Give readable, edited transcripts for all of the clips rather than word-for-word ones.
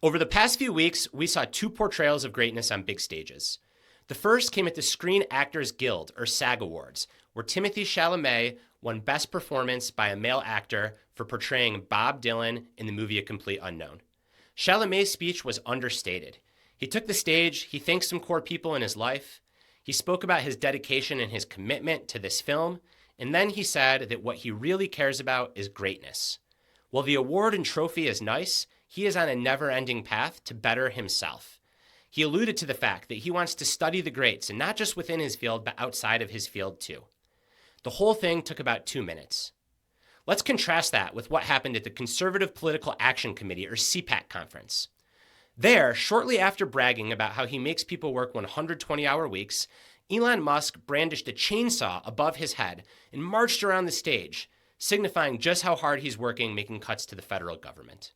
Over the past few weeks, we saw two portrayals of greatness on big stages. The first came at the Screen Actors Guild, or SAG Awards, where Timothée Chalamet won Best Performance by a Male Actor for portraying Bob Dylan in the movie A Complete Unknown. Chalamet's speech was understated. He took the stage, he thanked some core people in his life, he spoke about his dedication and his commitment to this film, and then he said that what he really cares about is greatness. While the award and trophy is nice, he is on a never-ending path to better himself. He alluded to the fact that he wants to study the greats, and not just within his field, but outside of his field too. The whole thing took about 2 minutes. Let's contrast that with what happened at the Conservative Political Action Committee, or CPAC conference. There, shortly after bragging about how he makes people work 120-hour weeks, Elon Musk brandished a chainsaw above his head and marched around the stage, signifying just how hard he's working making cuts to the federal government.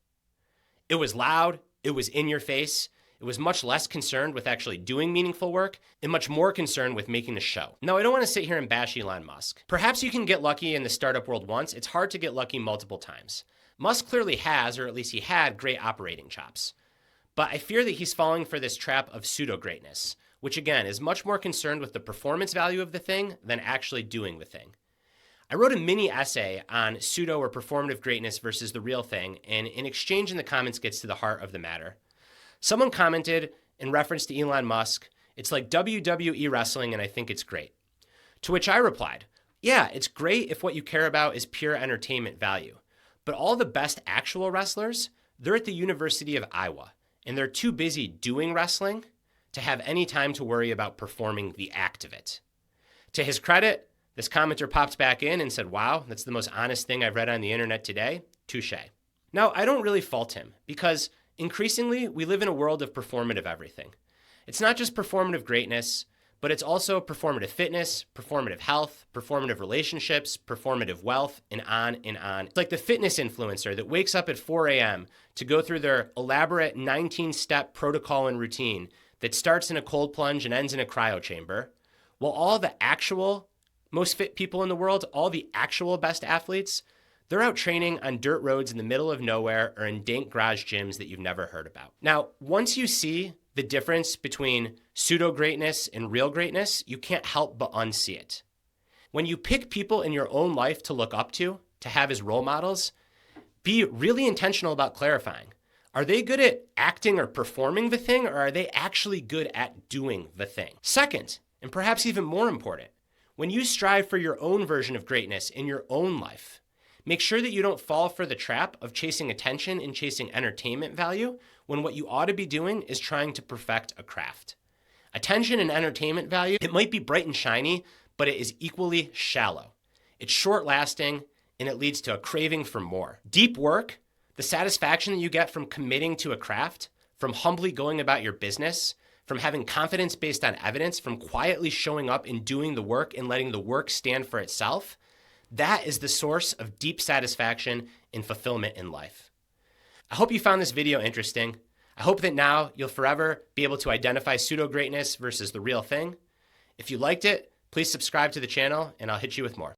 It was loud, it was in your face, it was much less concerned with actually doing meaningful work and much more concerned with making a show. Now, I don't want to sit here and bash Elon Musk. Perhaps you can get lucky in the startup world once, it's hard to get lucky multiple times. Musk clearly has, or at least he had, great operating chops. But I fear that he's falling for this trap of pseudo-greatness, which again is much more concerned with the performance value of the thing than actually doing the thing. I wrote a mini essay on pseudo or performative greatness versus the real thing, and an exchange in the comments gets to the heart of the matter. Someone commented in reference to Elon Musk, "It's like WWE wrestling and I think it's great." To which I replied, yeah, it's great if what you care about is pure entertainment value. But all the best actual wrestlers, they're at the University of Iowa, and they're too busy doing wrestling to have any time to worry about performing the act of it. To his credit, this commenter popped back in and said, wow, that's the most honest thing I've read on the internet today. Touche. Now, I don't really fault him because increasingly we live in a world of performative everything. It's not just performative greatness, but it's also performative fitness, performative health, performative relationships, performative wealth, and on and on. It's like the fitness influencer that wakes up at 4 a.m. to go through their elaborate 19-step protocol and routine that starts in a cold plunge and ends in a cryo chamber, while all the actual most fit people in the world, all the actual best athletes, they're out training on dirt roads in the middle of nowhere or in dank garage gyms that you've never heard about. Now, once you see the difference between pseudo-greatness and real greatness, you can't help but unsee it. When you pick people in your own life to look up to have as role models, be really intentional about clarifying. Are they good at acting or performing the thing, or are they actually good at doing the thing? Second, and perhaps even more important, when you strive for your own version of greatness in your own life, make sure that you don't fall for the trap of chasing attention and chasing entertainment value when what you ought to be doing is trying to perfect a craft. Attention and entertainment value, it might be bright and shiny, but it is equally shallow. It's short-lasting, and it leads to a craving for more. Deep work, the satisfaction that you get from committing to a craft, from humbly going about your business, from having confidence based on evidence, from quietly showing up and doing the work and letting the work stand for itself, that is the source of deep satisfaction and fulfillment in life. I hope you found this video interesting. I hope that now you'll forever be able to identify pseudo-greatness versus the real thing. If you liked it, please subscribe to the channel and I'll hit you with more.